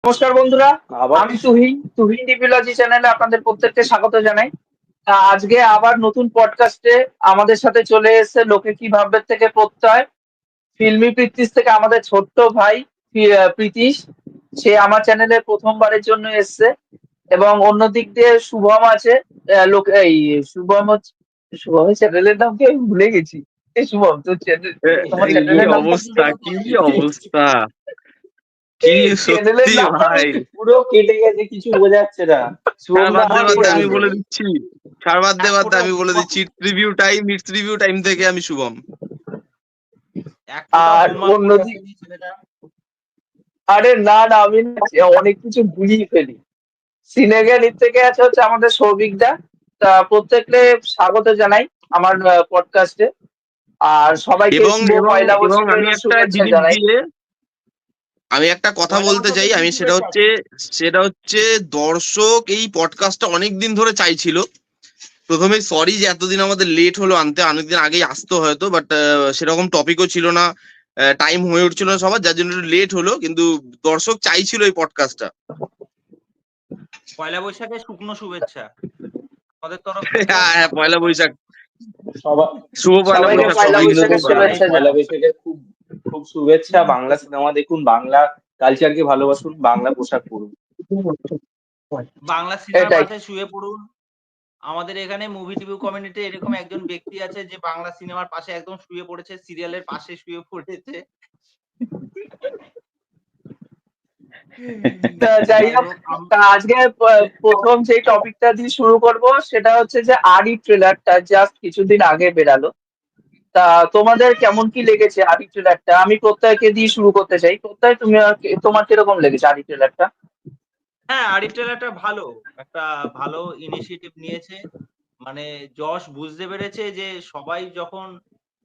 নমস্কার বন্ধুরা, আবার আমি তুহিন ডিপিলজি চ্যানেলে আপনাদের প্রত্যেককে স্বাগত জানাই। আজকে আবার নতুন পডকাস্টে আমাদের সাথে চলে এসেছে লোকে কি ভাববে থেকে প্রত্যয় ফিল্মি প্রীতিশ থেকে আমাদের ছোট্ট ভাই প্রীতিশ। সে আমার চ্যানেলে প্রথমবারের জন্য এসেছে। এবং অন্য দিক দিয়ে শুভম আছে। শুভমের চ্যানেলের নাম কি আমি ভুলে গেছি। এই শুভম, তোমার কি চ্যানেলের নামটা অবস্থা, কি অবস্থা, কি চ্যানেলের সত্যি নামটা ভাই। পুরো কেটে গেছে, কিছু বোঝা যাচ্ছে না। ছাড় বাদ দে, বাদ দে, আমি শুভম বলে দিচ্ছি। ছাড় বাদ দে, বাদ দে, আমি বলে দিচ্ছি। ইটস রিভিউ টাইম থেকে আমি শুভম। আর অন্যদিক, আরে না না, আমি অনেক কিছু গুলিয়ে ফেলি। সিনেগারির থেকে আছে হচ্ছে আমাদের সৌভিকদা। তা প্রত্যেককে স্বাগত জানাই আমার পডকাস্টে। আর সবাইকে এবং শুভ এবং পয়লা এবং বৈশাখের আমি একটা শুভেচ্ছা জিনিস জানাই। দিয়ে আমি একটা কথা বলতে চাই। আমি সেটা হচ্ছে দর্শক এই পডকাস্টটা অনেকদিন ধরে চাইছিল। প্রথমে সরি যে এতদিন আমাদের লেট হলো আনতে, অনেকদিন আগেই আসতো হয়তো, বাট সেরকম টপিকও ছিল না, টাইম হয়ে উঠছিল না সবার, যার জন্য একটু লেট হলো। কিন্তু দর্শক চাইছিল এই পডকাস্টটা। পয়লা বৈশাখের শুকনো শুভেচ্ছা আমাদের তরফ থেকে। হ্যাঁ, পয়লা বৈশাখ, শুভ পয়লা সবাইকে বৈশাখ পয়লা সবাইকে, শুভ বৈশাখের পয়লা শুভেচ্ছা বৈশাখ। জানাই। পয়লা বৈশাখের খুব খুব শুভেচ্ছা। বাংলা সিনেমা দেখুন, বাংলা কালচারকে ভালোবাসুন, বাংলা পোশাক পরুন। বাংলা সিনেমার এটাই। পাশে শুয়ে পড়ুন। আমাদের এখানে মুভি টিভি কমিউনিটি এরকম একজন ব্যক্তি আছে যে বাংলা সিনেমার পাশে একদম শুয়ে পড়েছে, সিরিয়ালের পাশে শুয়ে পড়েছে। তা যাই হোক, তা আজকে প্রথম যে টপিকটা দিয়ে শুরু করব সেটা হচ্ছে যে আরি ট্রেলারটা জাস্ট কিছুদিন আগে বেরালো। তা তোমাদের কেমন কি লেগেছে আরি ট্রেলারটা? আমি প্রত্যয়কে দিয়ে শুরু করতে চাই। প্রত্যয়, তোমার কিরকম লেগেছে আরি ট্রেলারটা? হ্যাঁ, আরিটেল একটা ভালো ইনিশিয়েটিভ নিয়েছে। মানে যশ বুঝতে পেরেছে যে সবাই যখন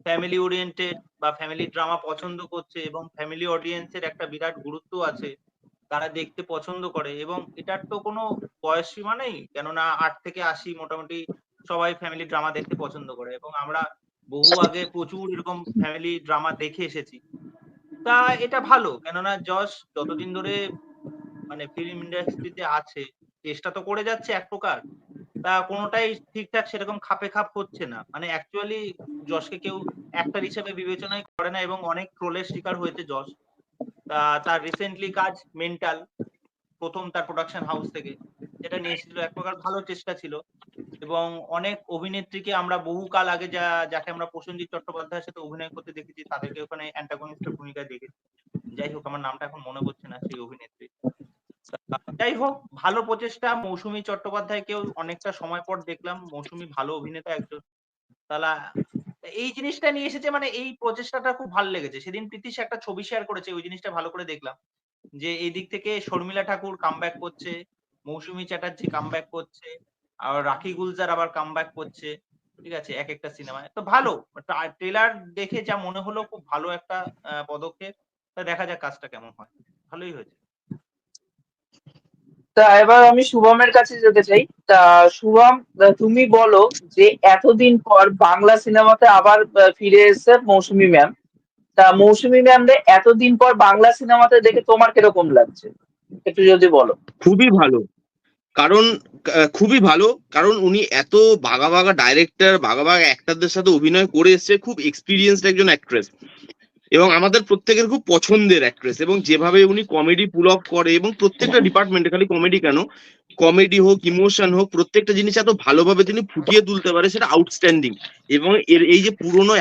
ফ্যামিলি ওরিয়েন্টেড বা ফ্যামিলি ড্রামা পছন্দ করছে এবং ফ্যামিলি অডিয়েন্সের একটা বিরাট গুরুত্ব আছে, তারা দেখতে পছন্দ করে এবং এটার তো কোনো বয়স সীমা নেই, কেননা ৮ থেকে ৮০ মোটামুটি সবাই ফ্যামিলি ড্রামা দেখতে পছন্দ করে এবং আমরা বহু আগে প্রচুর এরকম ফ্যামিলি ড্রামা দেখে এসেছি। তা এটা ভালো, কেননা যশ যতদিন ধরে মানে ফিল্ম ইন্ডাস্ট্রিতে আছে, চেষ্টা তো করে যাচ্ছে এক প্রকার। তা কোনটাই ঠিকঠাক সেরকম খাপে খাপ হচ্ছে না। মানে অ্যাকচুয়ালি যশকে কেউ অ্যাক্টর হিসেবে বিবেচনাই করে না এবং অনেক ট্রোলের শিকার হয়েছে যশ। তার রিসেন্টলি কাজ মেন্টাল, প্রথম তার প্রোডাকশন হাউস থেকে, যেটা নিয়ে এসেছিল এক প্রকার ভালো চেষ্টা ছিল এবং অনেক অভিনেত্রীকে আমরা বহুকাল আগে যাকে আমরা প্রসেনজিৎ চট্টোপাধ্যায়ের সাথে অভিনয় করতে দেখেছি, তাদেরকে ওখানে অ্যান্টাগনিস্টের ভূমিকায় দেখেছি। যাই হোক, আমার নামটা এখন মনে পড়ছে না সেই অভিনেত্রী। যাই হোক, ভালো প্রচেষ্টা। মৌসুমী চট্টোপাধ্যায়কেও অনেকটা সময় পর দেখলাম। মৌসুমী ভালো অভিনেতা একজন। তাহলে এই জিনিসটা নিয়ে এসেছে, মানে এই প্রচেষ্টাটা খুব ভালো লেগেছে। সেদিন প্রীতিশ একটা ছবি শেয়ার করেছে, ওই জিনিসটা ভালো করে দেখলাম। যে এই দিক থেকে শর্মিলা ঠাকুর কামব্যাক করছে, মৌসুমী চ্যাটার্জি কামব্যাক করছে, আর রাখি গুলজার আবার কামব্যাক করছে। ঠিক আছে, এক-একটা সিনেমায়। তো ভালো। ট্রেলার দেখে যা মনে হলো, খুব ভালো একটা পদক্ষেপ। তা দেখা যাক কাজটা কেমন হয়। ভালোই হয়েছে। তা এবার আমি শুভমের কাছে যেতে চাই। তা শুভম, তুমি বলো যে এতদিন পর বাংলা সিনেমাতে আবার ফিরে এসেছে মৌসুমী ম্যাম। তা মৌসুমী ম্যাম রে এতদিন পর বাংলা সিনেমাতে দেখে তোমার কিরকম লাগছে, একটু যদি বলো। খুবই ভালো। কারণ খুবই ভালো, কারণ উনি এত ভাগা ভাগা ডাইরেক্টর, ভাগা ভাগা অ্যাক্টরদের সাথে অভিনয় করে এসেছে। খুব এক্সপিরিয়েন্সড একজন অ্যাক্ট্রেস এবং আমাদের প্রত্যেকের খুব পছন্দের অ্যাক্ট্রেস। এবং যেভাবে উনি কমেডি পুল অফ করে, এবং প্রত্যেকটা ডিপার্টমেন্টে, খালি কমেডি কেন, কমেডি হোক, ইমোশন হোক, প্রত্যেকটা জিনিস এত ভালোভাবে তিনি ফুটিয়ে তুলতে পারে, সেটা আউটস্ট্যান্ডিং। এবং এর এই যে পুরোনো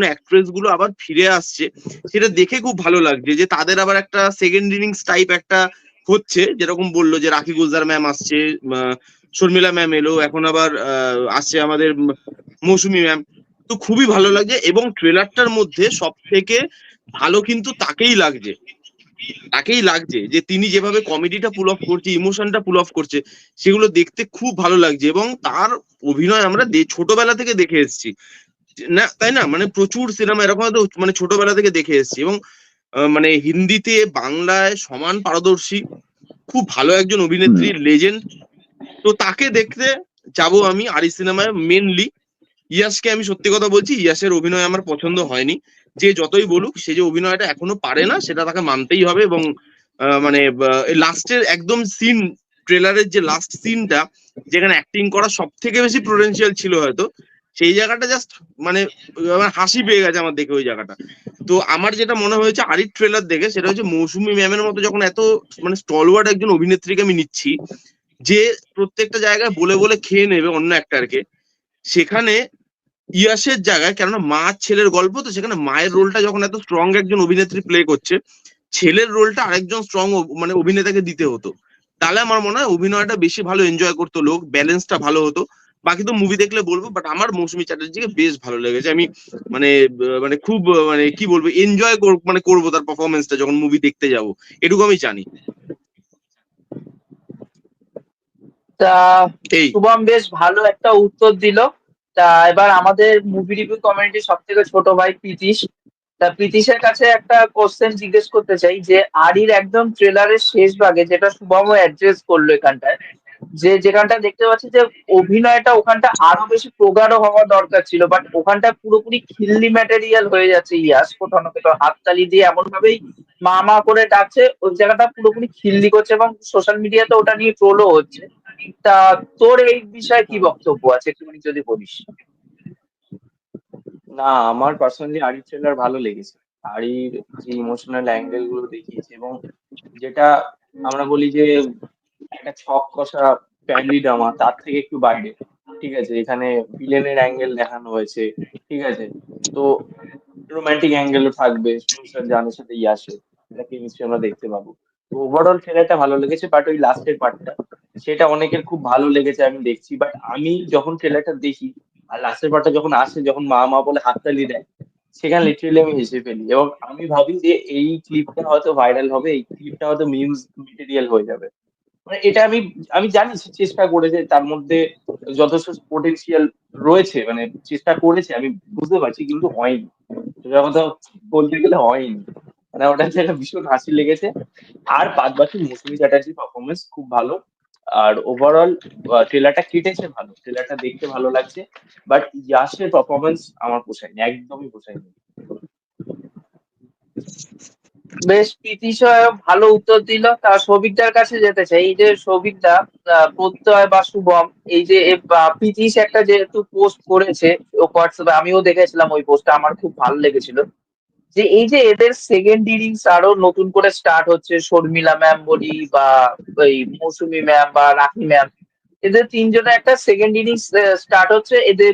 অ্যাক্ট্রেস গুলো আবার ফিরে আসছে, সেটা দেখে খুব ভালো লাগছে যে তাদের আবার একটা সেকেন্ড ইনিংস টাইপ একটা হচ্ছে। যেরকম বললো যে রাখি গুলজার ম্যাম আসছে, শর্মিলা ম্যাম এলো, এখন আবার আসছে আমাদের মৌসুমী ম্যাম। তো খুবই ভালো লাগছে। এবং ট্রেলারটার মধ্যে সব থেকে ভালো কিন্তু তাকেই লাগছে যে তিনি যেভাবে কমেডিটা পুল অফ করছে, ইমোশনটা পুল অফ করছে, সেগুলো দেখতে খুব ভালো লাগছে। এবং তার অভিনয় আমরা ছোটবেলা থেকে দেখে এসেছি না, তাই না? মানে প্রচুর সিনেমা এরকম হয়তো মানে ছোটবেলা থেকে দেখে এসেছি। এবং মানে হিন্দিতে বাংলায় সমান পারদর্শী, খুব ভালো একজন অভিনেত্রী, লেজেন্ড। তো তাকে দেখতে যাবো আমি আরি সিনেমায় মেনলি। ইয়াসকে আমি সত্যি কথা বলছি, ইয়াসের অভিনয় আমার পছন্দ হয়নি। যে যতই বলুক, সে যে অভিনয়টা এখনো পারে না, সেটা তাকে মানতেই হবে। এবং মানে লাস্টের একদম সিন, ট্রেলারের যে লাস্ট সিনটা যেখানে অ্যাক্টিং করা সব থেকে বেশি পোটেনশিয়াল ছিল হয়তো, সেই জায়গাটা জাস্ট মানে আমার হাসি পেয়ে গেছে আমার দেখে ওই জায়গাটা। তো আমার যেটা মনে হয়েছে আরির ট্রেলার দেখে, সেটা হচ্ছে মৌসুমী ম্যামের মতো যখন এত মানে স্টলওয়ার্ড একজন অভিনেত্রীকে আমি নিচ্ছি, যে প্রত্যেকটা জায়গায় বলে বলে খেয়ে নেবে অন্য অ্যাক্টারকে, সেখানে ইয়াসের জায়গায়, কেননা মা ছেলের গল্প, তো সেখানে মায়ের রোলটা যখন এত স্ট্রং একজন অভিনেত্রী প্লে করছে, ছেলের রোলটা আরেকজন স্ট্রং মানে অভিনেতাকে দিতে হতো। তাহলে আমার মনে হয় অভিনয়টা বেশি ভালো এনজয় করতো লোক, ব্যালেন্সটা ভালো হতো। বাকি তো মুভি দেখলে বলবো, বাট আমার মৌসুমী চ্যাটার্জিকে বেশ ভালো লেগেছে। আমি মানে মানে খুব মানে কি বলবো, এনজয় মানে করবো তার পারফরমেন্সটা যখন মুভি দেখতে যাব, এটুকু আমি জানি। তা এই শুভম বেশ ভালো একটা উত্তর দিল। তা এবার আমাদের মুভি রিভিউ কমিউনিটির সব থেকে ছোট ভাই প্রীতিশ, তা প্রীতিশের কাছে একটা কোশ্চেন জিজ্ঞেস করতে চাই যে আরির একদম ট্রেলারের শেষ ভাগে যেটা শুভমও অ্যাড্রেস করলো এখানটায়, যে যেখানটা দেখতে পাচ্ছি যে অভিনয়টা ওখানটা আরো বেশি প্রগাঢ় হওয়া দরকার ছিল, বাট ওখানটা পুরোপুরি খিল্লি ম্যাটেরিয়াল হয়ে যাচ্ছে। ইয়াস কোথাও না কোথাও হাততালি দিয়ে এমন ভাবেই মা মা করে ডাকছে, ওই জায়গাটা পুরোপুরি খিল্লি করছে এবং সোশ্যাল মিডিয়াতে ওটা নিয়ে ট্রোলও হচ্ছে। তা তোর এই বিষয়ে কি বক্তব্য আছে একটুখানি যদি বলিস। না, আমার পার্সোনালি আরির ট্রেলার ভালো লেগেছে। আরির যে ইমোশনাল অ্যাঙ্গেল গুলো দেখিয়েছে, এবং যেটা আমরা বলি যে একটা ছক কষা ফ্যামিলি ড্রামা, তার থেকে একটু বাইরে। ঠিক আছে, এখানে ভিলেনের অ্যাঙ্গেল দেখানো হয়েছে। ঠিক আছে, তো রোমান্টিক অ্যাঙ্গেলও থাকবে সুনসার জানের সাথে ইয়াসের, একটা কেমিস্ট্রি আমরা দেখতে পাবো। তো ওভারঅল ট্রেলারটা ভালো লেগেছে, বাট ওই লাস্টের পার্টটা সেটা অনেকের খুব ভালো লেগেছে আমি দেখছি। বাট আমি যখন ট্রেলারটা দেখি আর লাস্টের পার্টটা যখন আসে, যখন মা মা বলে হাততালি দেয়, সেখানে লিটারেলি আমি হেসে ফেলি, এবং আমি ভাবি যে এই ক্লিপটা হয়তো ভাইরাল হবে, এই ক্লিপটা হয়তো মিউজ মেটেরিয়াল হয়ে যাবে। মানে এটা আমি আমি জানি সে চেষ্টা করেছে, তার মধ্যে যথেষ্ট পোটেনশিয়াল রয়েছে, মানে চেষ্টা করেছে আমি বুঝতে পারছি, কিন্তু হয়নি। সোজা কথা বলতে গেলে হয়নি। মানে ওটা হচ্ছে একটা ভীষণ হাসি লেগেছে। আর বাদ বাকি মৌসুমী চ্যাটার্জির পারফরমেন্স খুব ভালো। আর ওভারঅল ট্রেলারটা কেটেছে ভালো, ট্রেলারটা দেখতে ভালো লাগছে। বাট ইয়াসের পারফরমেন্স আমার পোষায়নি, একদমই পোষায়নি। বেশ, প্রীতিশ ভালো উত্তর দিল। তা সৌভিকদার কাছে যেতে চাই, এই যে সৌভিকদা প্রত্যয় বা শুভম, এই যে প্রীতিশ একটা যেহেতু পোস্ট করেছে হোয়াটসঅ্যাপে, আমিও দেখেছিলাম ওই পোস্টটা, আমার খুব ভালো লেগেছিল যে এই যে এদের সেকেন্ড ইনিংস আরো নতুন করে স্টার্ট হচ্ছে, শর্মিলা ম্যাম বলি বা ওই মৌসুমী ম্যাম বা রাখি ম্যাম, এদের তিনজনের একটা সেকেন্ড ইনিংস স্টার্ট হচ্ছে। এদের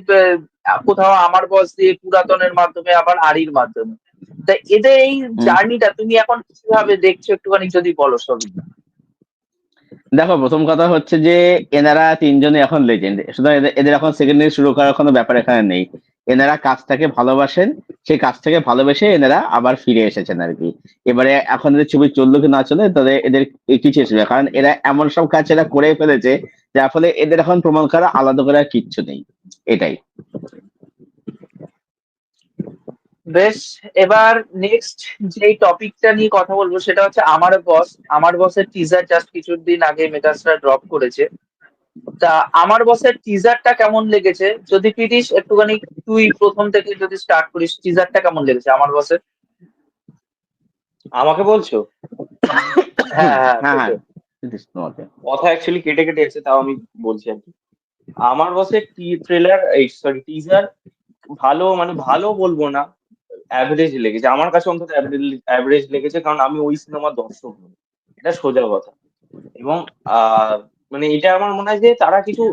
কোথাও আমার বস দিয়ে, পুরাতনের মাধ্যমে, আবার আরির মাধ্যমে। তা এদের এই জার্নিটা তুমি এখন কিভাবে দেখছো একটুখানি যদি বলো সবিক। দেখো, প্রথম কথা হচ্ছে যে এনারা তিনজনই এখন লেজেন্ড, সুতরাং এদের এখন সেকেন্ড ইয়ার শুরু করার কোনো ব্যাপার এখানে নেই। এনারা কাজটাকে ভালোবাসেন, সেই কাজ থেকে ভালোবেসে এনারা আবার ফিরে এসেছেন আর কি। এবারে এখন এদের ছবি চললো কি না চলে তাদের এদের কিছু এসেছে, কারণ এরা এমন সব কাজ এরা করে ফেলেছে, যার ফলে এদের এখন প্রমাণ করা আলাদা করে আর কিচ্ছু নেই। এটাই। বেশ, এবার নেক্সট যেই টপিকটা নিয়ে কথা বলবো সেটা হচ্ছে আমার বস। আমার বসের টিজার জাস্ট কিছুদিন আগে মেগাস্টার ড্রপ করেছে। তা আমার বসের টিজারটা কেমন লেগেছে যদি প্রীতিশ একটুখানি তুই প্রথম থেকে যদি স্টার্ট করিস, টিজারটা কেমন লেগেছে আমার বসের? আমাকে বলছো? হ্যাঁ হ্যাঁ হ্যাঁ, হ্যাঁ, তোকে। তোমাকে। কথা অ্যাকচুয়ালি কেটে কেটে এসে, তাও আমি বলছি আর কি। আমার বসে ট্রেলার, এই সরি টিজার ভালো, মানে ভালো বলবো না, অ্যাভারেজ লেগেছে আমার কাছে, অন্তত অ্যাভারেজ লেগেছে, কারণ আমি ওই সিনেমার দর্শক নই, এটা সোজা কথা। এবং মানে এটা আমার মনে হয় যে তারা কিছু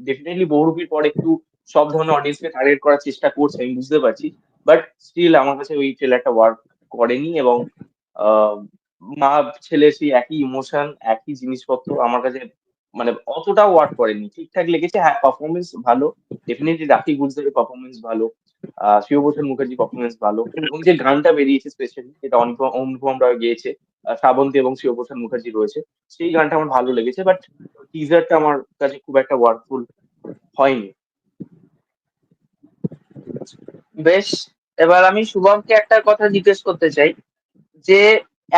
ডেফিনেটলি বহুরূপীর পর একটু সব ধরনের অডিয়েন্সকে টার্গেট করার চেষ্টা করছে, আমি বুঝতে পারছি। বাট স্টিল আমার কাছে ওই ট্রেলারটা ওয়ার্ক করেনি, এবং আহ, মা ছেলে সেই একই ইমোশন, একই জিনিসপত্র আমার কাছে মানে অতটা ওয়ার্ক করেনি, ঠিকঠাক লেগেছে। হ্যাঁ, পারফরমেন্স ভালো, ডেফিনেটলি রাখি গুলজারের পারফরমেন্স ভালো, শিবভূষণ মুখার্জি পারফরমেন্স ভালো, এবং যে গানটা বেরিয়েছে স্পেশালি, যেটা অনুপম রায় গেয়েছে, শ্রাবন্তী এবং শিবভূষণ মুখার্জি রয়েছে, সেই গানটা আমার ভালো লেগেছে। বাট টিজারটা আমার কাছে খুব একটা ওয়ার্কফুল হয়নি। বেশ, এবার আমি শুভমকে একটা কথা জিজ্ঞেস করতে চাই যে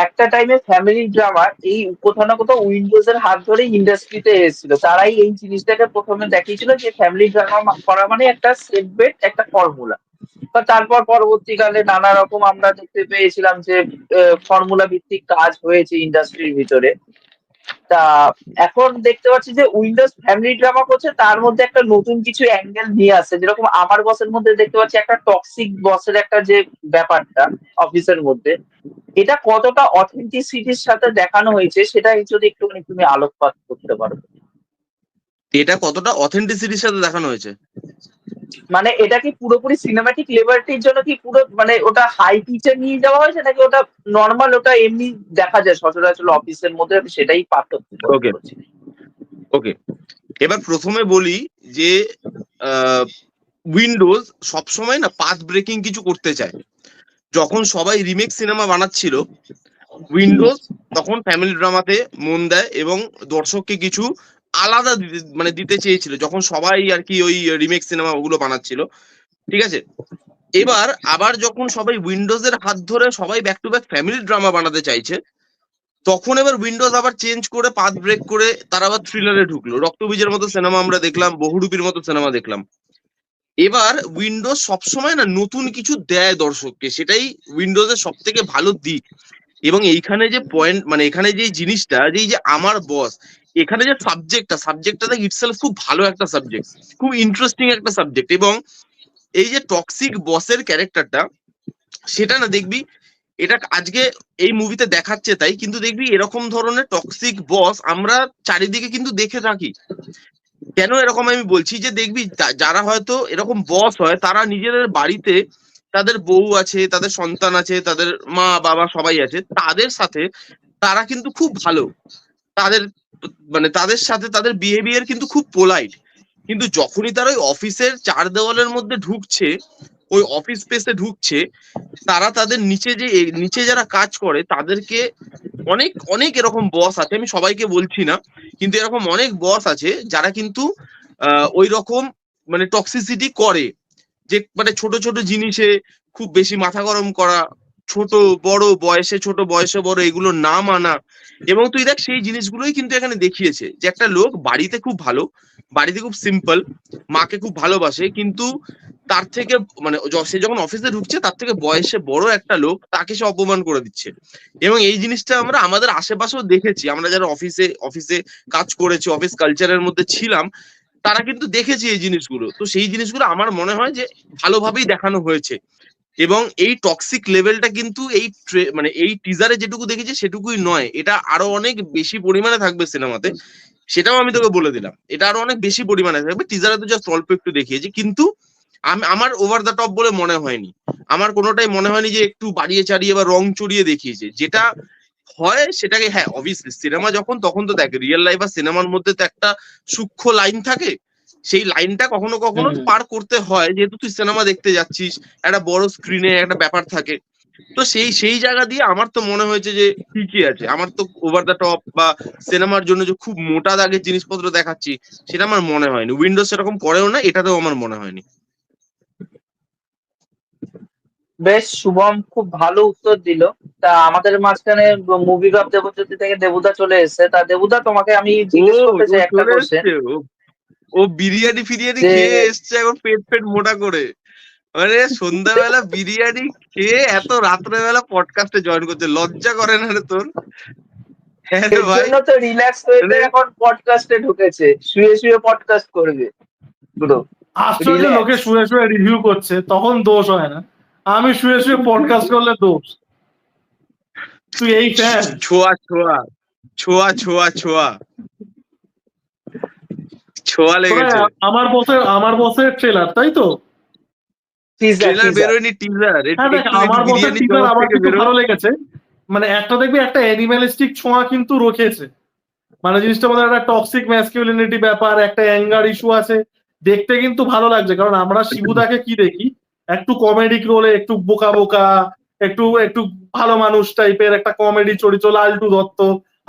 একটা টাইমে ফ্যামিলি ড্রামা এই কোথাও না কোথাও উইন্ডোজ এর হাত ধরেই ইন্ডাস্ট্রিতে এসেছিল, তারাই এই জিনিসটাকে প্রথমে দেখিয়েছিল যে ফ্যামিলি ড্রামা করা মানে একটা সেট বেট, একটা ফর্মুলা। বা তারপর পরবর্তীকালে নানা রকম আমরা দেখতে পেয়েছিলাম যে ফর্মুলা ভিত্তিক কাজ হয়েছে ইন্ডাস্ট্রির ভিতরে। তা এখন দেখতে পাচ্ছি যে উইন্ডোজ ফ্যামিলি ড্রামা করছে, তার মধ্যে একটা নতুন কিছু অ্যাঙ্গেল নিয়ে আসছে, যেরকম আমার বসের মধ্যে দেখতে পাচ্ছি একটা টক্সিক বসের একটা যে ব্যাপারটা অফিসের মধ্যে, এটা কতটা অথেন্টিসিটির সাথে দেখানো হয়েছে সেটা যদি একটুখানি তুমি আলোকপাত করতে পারো। এটা কতটা অথেন্টিসিটির সাথে দেখানো হয়েছে? মানে এটা কি পুরোপুরি সিনেমাটিক লেবারটির জন্য কি পুরো মানে ওটা হাই পিচে নিয়ে যাওয়া হয়েছে, নাকি ওটা নর্মাল ওটা এমনি দেখা যায় সচরাচর অফিসের মধ্যে, আমি সেটাই পার্থক্য বলতে ওকে পারছি। ওকে, এবার প্রথমে বলি যে উইন্ডোজ সবসময় না পাথ ব্রেকিং কিছু করতে চায়। যখন সবাই রিমেক সিনেমা বানাচ্ছিল, উইন্ডোজ তখন ফ্যামিলি ড্রামাতে মন দেয় এবং দর্শককে কিছু আলাদা মানে দিতে চেয়েছিল, যখন সবাই আর কি ওই রিমেক সিনেমা ওগুলো বানাচ্ছিল, ঠিক আছে। এবার আবার যখন সবাই উইন্ডোজের হাত ধরে সবাই back to back family drama বানাতে চাইছে, তখন এবার উইন্ডোজ আবার চেঞ্জ করে পাথ ব্রেক করে তারা আবার থ্রিলারে ঢুকলো। রক্তবীজের মতো সিনেমা আমরা দেখলাম, বহুরূপীর মতো সিনেমা দেখলাম। এবার উইন্ডোজ সবসময় না নতুন কিছু দেয় দর্শককে, সেটাই উইন্ডোজের সব থেকে ভালো দিক। এবং এইখানে যে পয়েন্ট, মানে এখানে যে জিনিসটা, যে এই যে আমার বস, এখানে যে সাবজেক্টটা ইটসেলফ খুব ভালো একটা সাবজেক্ট, খুব ইন্টারেস্টিং একটা সাবজেক্ট। এবং এই যে টক্সিক বসের ক্যারেক্টারটা, সেটা না দেখবি, এটা আজকে এই মুভিতে দেখাচ্ছে তাই, কিন্তু দেখবি এরকম ধরনের টক্সিক বস আমরা চারিদিকে কিন্তু দেখে থাকি। কেন এরকম আমি বলছি, যে দেখবি যারা হয়তো এরকম বস হয়, তারা নিজেদের বাড়িতে তাদের বউ আছে, তাদের সন্তান আছে, তাদের মা বাবা সবাই আছে, তাদের সাথে তারা কিন্তু খুব ভালো, তাদের মানে তাদের সাথে তাদের বিহেভিয়ার কিন্তু খুব পোলাইট। কিন্তু যখনই তারা ওই অফিসের চার দেওয়ালের মধ্যে ঢুকছে, ওই অফিস স্পেসে ঢুকছে, তারা তাদের নিচে যারা কাজ করে তাদেরকে, অনেক অনেক এরকম বস আছে, আমি সবাইকে বলছি না, কিন্তু এরকম অনেক বস আছে যারা কিন্তু ওই রকম মানে টক্সিসিটি করে, যে মানে ছোট ছোট জিনিসে খুব বেশি মাথা গরম করা, ছোট বয়সে বড় এগুলো না মানা। এবং তুই দেখ সেই জিনিসগুলোই কিন্তু এখানে দেখিয়েছে, যে একটা লোক বাড়িতে খুব ভালো, বাড়িতে খুব সিম্পল, মাকে খুব ভালোবাসে, কিন্তু তার থেকে মানে সে যখন অফিসে ঢুকছে, তার থেকে বয়সে বড় একটা লোক তাকে সে অপমান করে দিচ্ছে। এবং এই জিনিসটা আমরা আমাদের আশেপাশেও দেখেছি, আমরা যারা অফিসে কাজ করেছি, অফিস কালচারের মধ্যে ছিলাম, তারা কিন্তু দেখেছি এই জিনিসগুলো। তো সেই জিনিসগুলো আমার মনে হয় যে ভালোভাবেই দেখানো হয়েছে। এবং এই টক্সিক লেভেলটা কিন্তু মানে এই টিজারে যেটুকু দেখেছি সেটুকুই নয়, এটা আরো অনেক বেশি পরিমাণে থাকবে সিনেমাতে, সেটাও আমি তোকে বলে দিলাম। এটা আরো অনেক বেশি পরিমাণে থাকবে, টিজারে তো জাস্ট অল্প একটু দেখিয়েছি, কিন্তু আমার ওভার দ্য টপ বলে মনে হয়নি। আমার কোনোটাই মনে হয়নি যে একটু বাড়িয়ে চাড়িয়ে বা রং চড়িয়ে দেখিয়েছে। যেটা হয় সেটাকে, হ্যাঁ অবভিয়াসলি সিনেমা যখন, তখন তো দেখ রিয়েল লাইফ আর সিনেমার মধ্যে তো একটা সূক্ষ্ম লাইন থাকে, সেই লাইনটা কখনো কখনো পার করতে হয়, যেহেতু তুই সিনেমা দেখতে যাচ্ছিস, একটা বড় স্ক্রিনে একটা ব্যাপার থাকে। তো সেই জায়গা দিয়ে আমার তো মনে হয়েছে যে ঠিকই আছে। আমার তো ওভার দ্য টপ বা সিনেমার জন্য যে খুব মোটা দাগের জিনিসপত্র দেখাচ্ছি, সেটা আমার মনে হয়নি। উইন্ডোজ সেরকম করেও না, এটাতেও আমার মনে হয়নি। বেশ, শুভম খুব ভালো উত্তর দিল। তা আমাদের মাঝখানে মুভি ক্লাব দেবজ্যোতি থেকে দেবুদা চলে এসেছে। তা দেবুদা, তোমাকে আমি জিজ্ঞেস করতে চাই একটা চলে কোশ্চেন, এসছে ও বিরিয়ানি ফিরিয়ানি যে খেয়ে এসছে এখন পেট মোটা করে। মানে সন্ধ্যাবেলা বিরিয়ানি খেয়ে এত রাত্রেবেলা পডকাস্টে জয়েন করছে, লজ্জা করে না রে তোর? হ্যাঁ রে এর ভাই। জন্য তো রিল্যাক্স হয়ে এখন পডকাস্টে ঢুকেছে, শুয়ে শুয়ে পডকাস্ট করবে পুরো আশ্চর্য, রিল্যাক্স। লোকে শুয়ে শুয়ে রিভিউ করছে তখন দোষ হয় না, আমি শুয়ে শুয়ে পডকাস্ট করলে দোষ। তুই এই ফ্যান? ছোঁয়া ছোঁয়া ছোঁয়া ছোঁয়া ছোঁয়া ছোঁয়া লেগেছে। আমার বসের ট্রেলার, তাই তো? ট্রেলার বেরোয়নি, টিজার হ্যাঁ দেখ, আমার বসের বিরিয়ানি টিজার চমক আমার থেকে কিন্তু বেরো। ভালো লেগেছে। মানে একটা দেখবি একটা অ্যানিমালিস্টিক ছোঁয়া কিন্তু রয়েছে, মানে জিনিসটা মধ্যে একটা টক্সিক ম্যাসকিউলিনিটি ব্যাপার, একটা অ্যাঙ্গার ইস্যু আছে, দেখতে কিন্তু ভালো লাগছে। কারণ আমরা শিবুদাকে কি দেখি, একটু কমেডিক রোলে, একটু বোকা বোকা, একটু একটু ভালো মানুষ টাইপের একটা কমেডি চরিত্র, লালটু দত্ত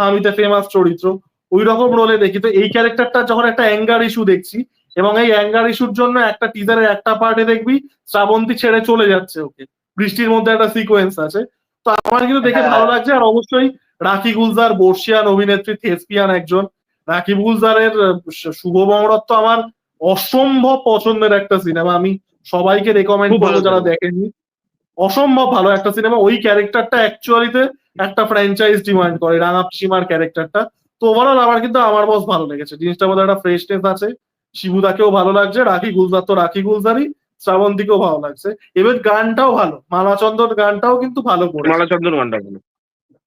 আমিতে ফেমাস চরিত্র, ওই রকম রোলে দেখি। তো এই ক্যারেক্টারটা যখন একটা অ্যাঙ্গার ইস্যু দেখছি, এবং এই অ্যাঙ্গার ইস্যুর জন্য একটা টিজারের একটা পার্টে দেখবি শ্রাবন্তী ছেড়ে চলে যাচ্ছে ওকে, বৃষ্টির মধ্যে একটা সিকোয়েন্স আছে। তো আমার কিন্তু দেখে ভালো লাগছে। আর অবশ্যই রাখি গুলজার বর্ষিয়ান অভিনেত্রী, থেসপিয়ান একজন। রাখি গুলজারের শুভ বমরত্ব আমার অসম্ভব পছন্দের একটা সিনেমা, আমি সবাইকে রেকমেন্ড খুব ভালো করবো যারা cinema। দেখেনি। অসম্ভব ভালো একটা সিনেমা। ওই ক্যারেক্টারটা অ্যাকচুয়ালিতে একটা ফ্র্যাঞ্চাইজ ডিমান্ড করে, রাঙা পিসিমার ক্যারেক্টারটা। তো ওভারঅল কিন্তু আমার বস ভালো লেগেছে, জিনিসটা বোধহয় একটা ফ্রেশনেস আছে। শিবুদাকেও ভালো লাগছে, রাখি গুলজার তো রাখি গুলজারই, শ্রাবন্তীকেও ভালো লাগছে। এবার গানটাও ভালো, মালাচন্দ্রর গানটাও কিন্তু ভালো করেছে, মালাচন্দ্র গানটা ভালো।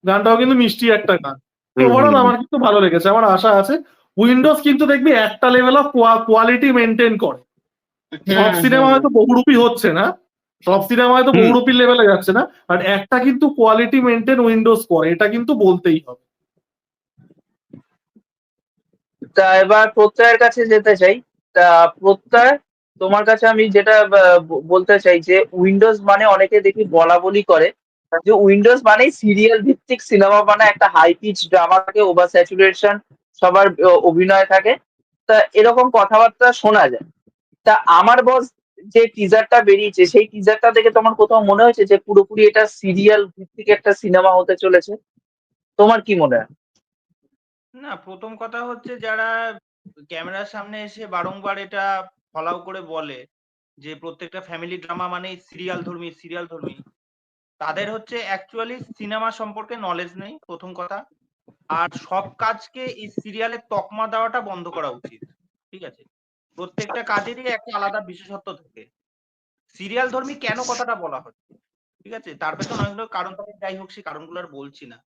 গানটাও কিন্তু মিষ্টি একটা গান। তো হুম, ওভারঅল হুম, আমার কিন্তু ভালো লেগেছে। আমার আশা আছে উইন্ডোজ কিন্তু দেখবি একটা লেভেল অফ কোয়ালিটি মেনটেন করে। সব সিনেমা হয়তো বহুরূপী হচ্ছে না, সব সিনেমা হয়তো হুম। বহুরূপীর লেভেলে যাচ্ছে না, বাট একটা কিন্তু কোয়ালিটি মেনটেন উইন্ডোজ করে, এটা কিন্তু বলতেই হবে। তা এবার প্রত্যয়ের কাছে যেতে চাই। তা প্রত্যয়, তোমার কাছে আমি যেটা বলতে চাই যে উইন্ডোজ মানে অনেকে দেখি বলা বলি করে যে উইন্ডোজ মানে সিরিয়াল ভিত্তিক সিনেমা, মানে একটা হাই পিচ ড্রামা থাকে, ওভার স্যাচুরেশন, সবার অভিনয় থাকে। তা এরকম কথাবার্তা শোনা যায়। তা আমার বস যে টিজারটা বেরিয়েছে, সেই টিজারটা দেখে তোমার কোথাও মনে হয়েছে যে পুরোপুরি এটা সিরিয়াল ভিত্তিক একটা সিনেমা হতে চলেছে? তোমার কি মনে হয়? না, প্রথম কথা হচ্ছে যারা ক্যামেরার সামনে এসে বারংবার এটা ফলাও করে বলে যে প্রত্যেকটা ফ্যামিলি ড্রামা মানে সিরিয়াল ধর্মী, তাদের হচ্ছে অ্যাকচুয়ালি সিনেমা সম্পর্কে নলেজ নেই, প্রথম কথা। আর সব কাজকে এই সিরিয়ালের তকমা দেওয়াটা বন্ধ করা উচিত। ঠিক আছে, প্রত্যেকটা কাজেরই একটা আলাদা বিশেষত্ব থাকে। সিরিয়াল ধর্মী কেন কথাটা বলা হচ্ছে, ঠিক আছে, তার পেছনে অনেকগুলো কারণ থাকে, যাই হোক সেই কারণগুলো আর বলছি না।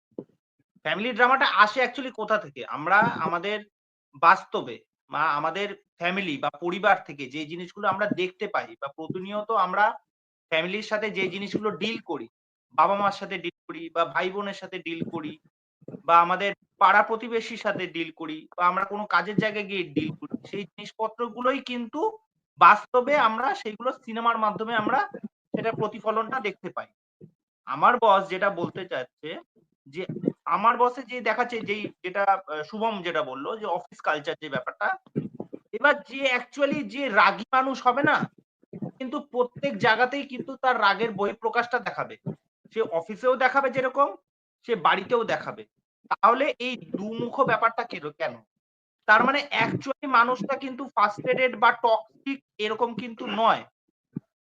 ফ্যামিলি ড্রামাটা আসে অ্যাকচুয়ালি কোথা থেকে? আমরা আমাদের বাস্তবে বা আমাদের ফ্যামিলি বা পরিবার থেকে যে জিনিসগুলো আমরা দেখতে পাই বা প্রতিনিয়ত আমরা ফ্যামিলির সাথে যে জিনিসগুলো ডিল করি, বাবা মার সাথে ডিল করি বা ভাই বোনের সাথে ডিল করি বা আমাদের পাড়া প্রতিবেশীর সাথে ডিল করি বা আমরা কোনো কাজের জায়গায় গিয়ে ডিল করি, সেই জিনিসপত্রগুলোই কিন্তু বাস্তবে আমরা সেইগুলো সিনেমার মাধ্যমে আমরা সেটার প্রতিফলনটা দেখতে পাই। আমার বস যেটা বলতে চাচ্ছে যে আমার বসে যে দেখাচ্ছে যেটা শুভম যেটা বললো যে অফিস কালচার যে ব্যাপারটা, এবার যে অ্যাকচুয়ালি যে রাগী মানুষ হবে না, কিন্তু প্রত্যেক জায়গাতেই কিন্তু তার রাগের বহিঃপ্রকাশটা দেখাবে। সে অফিসেও দেখাবে যেরকম, সে বাড়িতেও দেখাবে। তাহলে এই দুমুখ ব্যাপারটা কেন? তার মানে অ্যাকচুয়ালি মানুষটা কিন্তু ফার্স্ট্রেটেড বা টক্সিক এরকম কিন্তু নয়।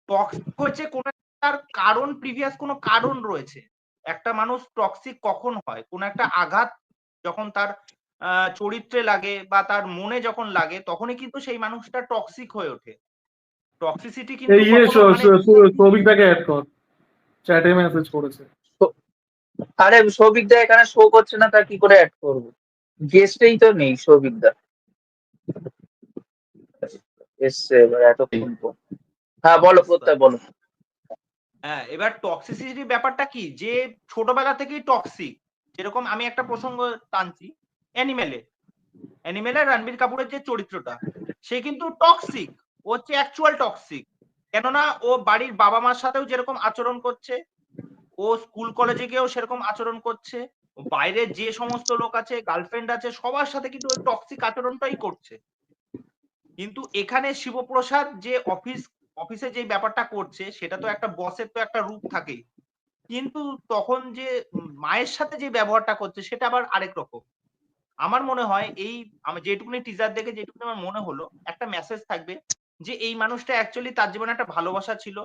টক্সিক হচ্ছে কোন তার কারণ, প্রিভিয়াস কোনো কারণ রয়েছে। একটা মানুষ টক্সিক কখন হয়? কোন একটা আঘাত যখন তার চরিত্রে লাগে বা তার মনে যখন লাগে, তখনই কিন্তু সেই মানুষটা টক্সিক হয়ে ওঠে। টক্সিসিটি কিন্তু এই কখনো মানে সৌভিকদাকে অ্যাড কর, চ্যাটে মেসেজ করেছে। আরে সৌভিক দা এখানে শো করছে না, তা কি করে অ্যাড করবো? গেস্টেই তো নেই সৌভিক দা। এসছে এবার এতক্ষণ পর। হ্যাঁ বলো প্রত্যয়, বলো। হ্যাঁ, এবার টক্সিসিটি ব্যাপারটা কি, যে ছোটবেলা থেকেই টক্সিক। যেরকম আমি একটা প্রসঙ্গ টানছি, অ্যানিমেলে রণবীর কাপুরের যে চরিত্রটা, সে কিন্তু টক্সিক, ও হচ্ছে অ্যাকচুয়াল টক্সিক। কেননা ও বাড়ির বাবা মার সাথেও যেরকম আচরণ করছে, ও স্কুল কলেজে গিয়েও সেরকম আচরণ করছে, ও বাইরে যে সমস্ত লোক আছে, গার্লফ্রেন্ড আছে, সবার সাথে কিন্তু ওই টক্সিক আচরণটাই করছে। কিন্তু এখানে শিবপ্রসাদ যে অফিসে যে ব্যাপারটা করছে, সেটা তো একটা বসের তো একটা রূপ থাকেই, কিন্তু তখন যে মায়ের সাথে যে ব্যবহারটা করছে সেটা আবার আরেক রকম। আমার মনে হয় এই আমি যেটুকুনি টিজার দেখে যেটুকুনি আমার মনে হলো, একটা মেসেজ থাকবে যে এই মানুষটা অ্যাকচুয়ালি তার জীবনে একটা ভালোবাসা ছিল,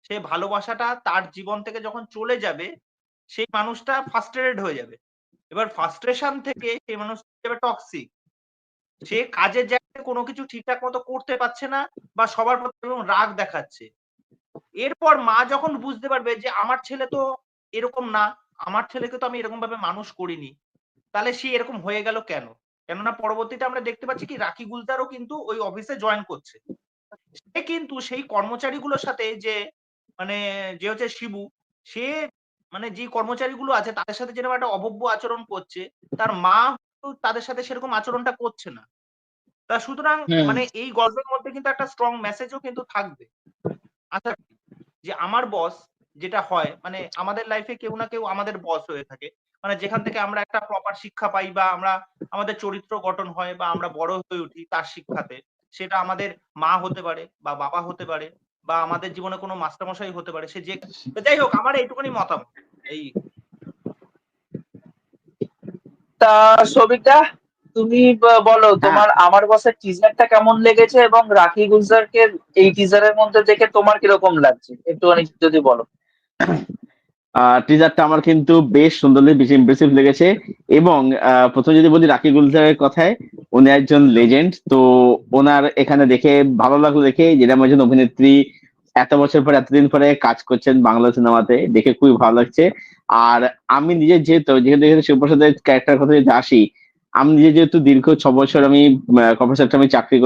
সেই ভালোবাসাটা তার জীবন থেকে যখন চলে যাবে, সেই মানুষটা ফ্রাস্ট্রেটেড হয়ে যাবে। এবার ফ্রাস্ট্রেশন থেকে সেই মানুষ যাবে টক্সিক। সে কাজের জায়গায় কোনো কিছু ঠিকঠাক মতো করতে পারছে না বা সবার প্রতি এরকম রাগ দেখাচ্ছে। এরপর মা যখন বুঝতে পারবে যে আমার ছেলে তো এরকম না, আমার ছেলেকে তো আমি এরকম ভাবে মানুষ করিনি, তাহলে সে এরকম হয়ে গেল কেন? কেননা পরবর্তীতে আমরা দেখতে পাচ্ছি কি রাখি গুলজারও কিন্তু ওই অফিসে জয়েন করছে। সে কিন্তু সেই কর্মচারীগুলোর সাথে যে মানে যে হচ্ছে শিবু, সে মানে যে কর্মচারীগুলো আছে তাদের সাথে যেরকম একটা অভব্য আচরণ করছে, তার মা কিন্তু তাদের সাথে সেরকম আচরণটা করছে না। তা সুতরাং হুম। মানে এই গল্পের মধ্যে কিন্তু একটা স্ট্রং মেসেজও কিন্তু থাকবে। আচ্ছা, যে আমার বস যেটা হয় মানে আমাদের লাইফে কেউ না কেউ আমাদের বস হয়ে থাকে, মানে যেখান থেকে আমরা একটা প্রপার শিক্ষা পাই বা আমরা আমাদের চরিত্র গঠন হয় বা আমরা বড় হয়ে উঠি তার শিক্ষাতে। সেটা আমাদের মা হতে পারে বা বাবা হতে পারে বা আমাদের জীবনে কোনো মাস্টারমশাই হতে পারে, সে যে তো যাই হোক আমার এইটুকুনি মতামত। এই তা সৌভিক দা, তুমি বলো হ্যাঁ, তোমার আমার বসের টিজারটা কেমন লেগেছে এবং রাখি গুলজারকে এই টিজারের মধ্যে দেখে তোমার কিরকম লাগছে একটুখানি যদি বলো। টিজারটা আমার কিন্তু বেশ সুন্দর বেশি ইমপ্রেসিভ লেগেছে। এবং প্রথমে যদি বলি রাকি গুলজারের কথায়, উনি একজন লেজেন্ড। তো ওনার এখানে দেখে ভালো লাগলো, দেখে যেরকম একজন অভিনেত্রী এত বছর পরে এতদিন পরে কাজ করছেন বাংলা সিনেমাতে, দেখে খুবই ভালো লাগছে। আর আমি নিজে যেহেতু যেহেতু এখানে শিবপ্রসাদের ক্যারেক্টার কথা যদি আসি, আমি নিজে যেহেতু দীর্ঘ 6 বছর আমি কর্পোরেট সেক্টরে আমি চাকরি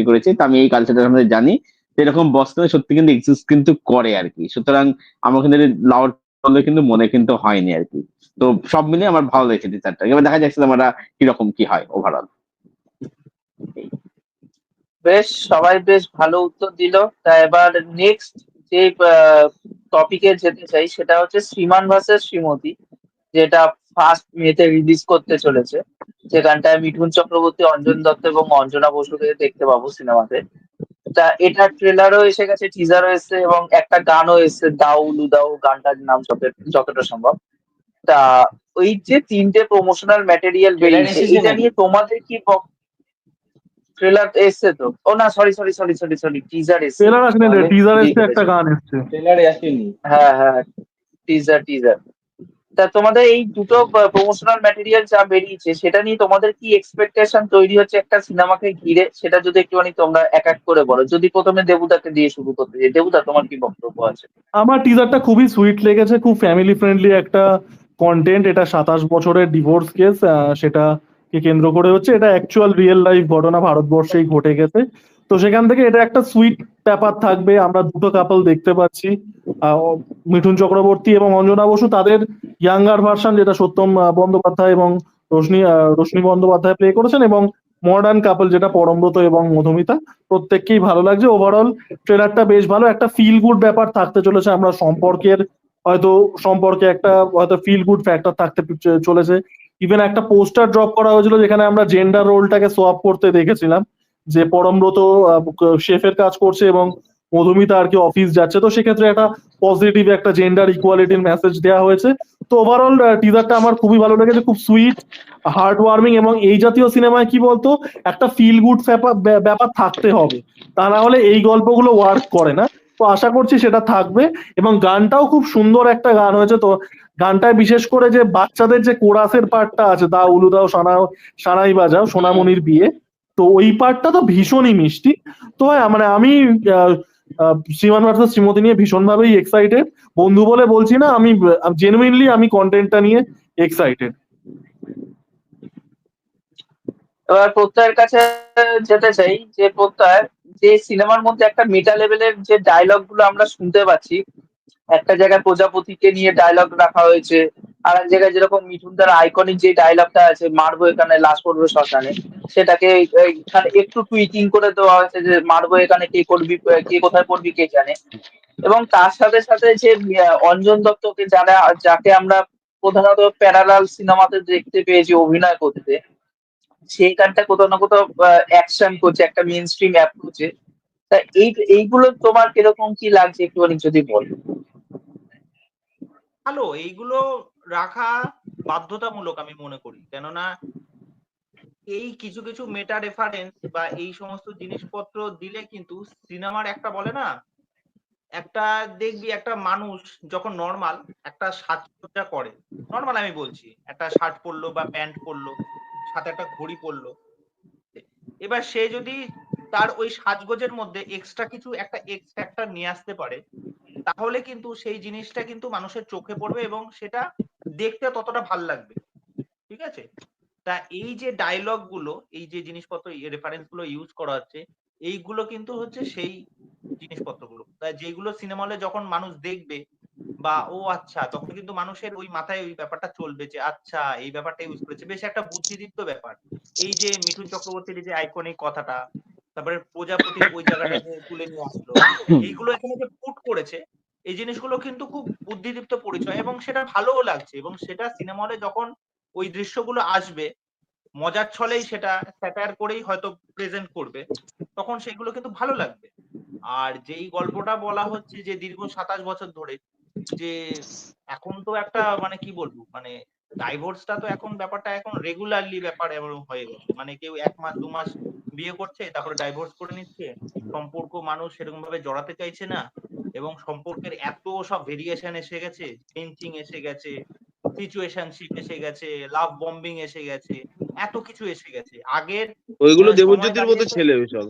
করেছি, তো আমি এই কালচারটা আমাদের জানি। তো এরকম বস কিন্তু সত্যি কিন্তু এক্সিস্ট কিন্তু করে আর কি। সুতরাং আমার কিন্তু লাউড বলে কিন্তু মনে কিন্তু হয়নি আর কি। তো সব মিলিয়ে আমার ভালো লেগেছে টিচারটা। এবার দেখা যাচ্ছে আমরা কিরকম কি হয় ওভারঅল। বেশ, সবাই বেশ ভালো উত্তর দিল। তা এবার নেক্সট যে টপিকে যেতে চাই সেটা হচ্ছে শ্রীমান ভার্সেস শ্রীমতী, যেটা 1 মেতে রিলিজ করতে চলেছে, যেখানটায় মিঠুন চক্রবর্তী, অঞ্জন দত্ত এবং অঞ্জনা বসুকে দেখতে পাবো সিনেমাতে। তা এটার ট্রেলারও এসে গেছে, টিজারও এসেছে এবং একটা গানও এসেছে, দাউ লুদাউ গানটার নাম যতটা সম্ভব। তা ওই যে 3টে প্রমোশনাল ম্যাটেরিয়াল ট্রেলার বেরিয়েছে, এসেছে এটা নাকি? নিয়ে তোমাদের কি ট্রেলার এসছে তো? ও না, sorry sorry sorry sorry sorry, teaser এসছে। ট্রেলার আসেনি, তাহলে টিজার ভুলিয়ে এসছে, একটা ফেলেছি। গান এসছে। ট্রেলারে আসেনি। হ্যাঁ হ্যাঁ, টিজার টিজার। তা তোমাদের এই দুটো প্রমোশনাল ম্যাটেরিয়াল যা বেরিয়েছে সেটা নিয়ে তোমাদের কি এক্সপেকটেশন তৈরি হচ্ছে একটা সিনেমাকে ঘিরে, সেটা যদি একটুখানি তোমরা এক এক করে বলো। যদি প্রথমে দেবুদাকে দিয়ে শুরু করতে চাই, দেবুদা তোমার কি বক্তব্য আছে? আমার টিজারটা খুবই সুইট লেগেছে, খুব ফ্যামিলি ফ্রেন্ডলি একটা কন্টেন্ট। এটা 27 বছরের ডিভোর্স কেস, সেটাকে কেন্দ্র করে হচ্ছে। এটা অ্যাকচুয়াল রিয়েল লাইফ ঘটনা, ভারতবর্ষেই ঘটে গেছে। তো সেখান থেকে এটা একটা সুইট ব্যাপার থাকবে। আমরা দুটো কাপল দেখতে পাচ্ছি, মিঠুন চক্রবর্তী এবং অঞ্জনা বসু, তাদের ইয়াঙ্গার ভার্সন, যেটা সত্যম বন্দ্যোপাধ্যায় এবং রোশনি বন্দ্যোপাধ্যায় প্লে করেছেন, এবং মডার্ন কাপল যেটা পরমব্রত এবং মধুমিতা। প্রত্যেককেই ভালো লাগছে। ওভারঅল ট্রেলারটা বেশ ভালো, একটা ফিল গুড ব্যাপার থাকতে চলেছে। আমরা সম্পর্কে একটা হয়তো ফিল গুড ফ্যাক্টর থাকতে চলেছে। ইভেন একটা পোস্টার ড্রপ করা হয়েছিল যেখানে আমরা জেন্ডার রোলটাকে সোয়াপ করতে দেখেছিলাম, যে পরমব্রত শেফের কাজ করছে এবং মধুমিতা আর কি অফিস যাচ্ছে। তো সেক্ষেত্রে একটা পজিটিভ একটা জেন্ডার ইকুয়ালিটির মেসেজ দেওয়া হয়েছে। তো ওভারঅল টিজারটা আমার খুবই ভালো লেগেছে, খুব সুইট, হার্ট ওয়ার্মিং। এবং এই জাতীয় সিনেমায় কি বলতো, একটা ফিল গুড ব্যাপার থাকতে হবে, তা না হলে এই গল্পগুলো ওয়ার্ক করে না। তো আশা করছি সেটা থাকবে। এবং গানটাও খুব সুন্দর একটা গান হয়েছে। তো গানটায় বিশেষ করে যে বাচ্চাদের যে কোরাসের পার্টটা আছে, দা উলু দাও সানাই বাজাও সোনামণির বিয়ে, তো ওই পার্টটা তো ভীষণই মিষ্টি। তো হ্যাঁ, মানে আমি শ্রীমান ভার্সেস শ্রীমতী নিয়ে ভীষণভাবেই এক্সাইটেড। বন্ধু বলে বলছি না, আমি জেনুইনলি আমি কন্টেন্টটা নিয়ে এক্সাইটেড। এবার প্রত্যয়ের কাছে যেতে চাই, যে প্রত্যয়, যে সিনেমার মধ্যে একটা মেটা লেভেলের যে ডায়লগ গুলো আমরা শুনতে পাচ্ছি, একটা জায়গায় প্রজাপতিকে নিয়ে ডায়লগ রাখা হয়েছে, আর এক জায়গায় যেরকম মিঠুন তার আইকনিক যে ডায়লগটা আছে, মারবো এখানে লাশ পড়বে শ্মশানে, সেটাকে এখানে একটু টুইকিং করে দেওয়া হয়েছে, যে মারবো এখানে কে করবি, কে কোথায় পড়বি কে জানে। এবং তার সাথে সাথে যে অঞ্জন দত্তকে যাকে আমরা প্রধানত প্যারালাল সিনেমাতে দেখতে পেয়েছি অভিনয় করতে, সেইখানটা কোথাও না কোথাও অ্যাকশন করছে, একটা মেইন স্ট্রিম অ্যাপ্রোচে। তা এইগুলো তোমার কিরকম কি লাগছে একটুখানি যদি বলো। ভালো, এইগুলো রাখা বাধ্যতামূলক আমি মনে করি। কেননা এই কিছু কিছু মেটা রেফারেন্স বা এই সমস্ত জিনিসপত্র দিলে কিন্তু সিনেমার একটা বলে না, একটা দেখবি একটা মানুষ যখন নর্মাল একটা সাজসজ্জা করে, নর্মাল আমি বলছি, একটা শার্ট পরলো বা প্যান্ট পরলো, সাথে একটা ঘড়ি পরলো, এবার সে যদি তার ওই সাজগোজের মধ্যে এক্সট্রা কিছু একটা এক্স ফ্যাক্টর নিয়ে আসতে পারে, তাহলে কিন্তু সেই জিনিসটা কিন্তু মানুষের চোখে পড়বে এবং সেটা দেখতে ততটা ভাল লাগবে। ঠিক আছে? তা এই যে ডায়লগ গুলো, এই যে জিনিসপত্র রেফারেন্স গুলো ইউজ করা হচ্ছে, এইগুলো কিন্তু হচ্ছে সেই জিনিসপত্রগুলো, তাই যেগুলো সিনেমা হলে যখন মানুষ দেখবে বা ও আচ্ছা, তখন কিন্তু মানুষের ওই মাথায় ওই ব্যাপারটা চলবে যে আচ্ছা এই ব্যাপারটা ইউজ করেছে, বেশ একটা বুদ্ধিদীপ্ত ব্যাপার। এই যে মিঠুন চক্রবর্তীর যে আইকনিক কথাটা, তারপরে প্রজাপতির ওই জায়গাটা যে তুলে নিয়ে আসলো, এইগুলো এখানে যে পুট করেছে, এই জিনিসগুলো কিন্তু খুব বুদ্ধিদীপ্ত পরিচয় এবং সেটা ভালোও লাগছে। এবং সেটা সিনেমা হলে যখন ওই দৃশ্যগুলো আসবে, মজার ছলেই সেটা স্যাটায়ার করেই হয়তো প্রেজেন্ট করবে, তখন সেগুলো কিন্তু ভালো লাগবে। আর যেই গল্পটা বলা হচ্ছে যে দীর্ঘ 27 বছর ধরে, যে এখন তো একটা মানে কি বলবো, মানে ডাইভোর্সটা তো এখন ব্যাপারটা এখন রেগুলারলি ব্যাপার এমন হয়ে গেছে, মানে কেউ 1 মাস 2 মাস বিয়ে করছে তারপরে ডাইভোর্স করে নিচ্ছে, সম্পর্ক মানুষ সেরকম ভাবে জড়াতে চাইছে না, এবং সম্পর্কের এত সব ভেরিয়েশন এসে গেছে, চেঞ্জিং এসে গেছে, সিচুয়েশনশিপ এসে গেছে, লাভ বম্বিং এসে গেছে, এত কিছু এসে গেছে। আগের ওইগুলো সময় দেবজ্যোতির মতো দাঁড়িয়ে ছেলে, ওইসব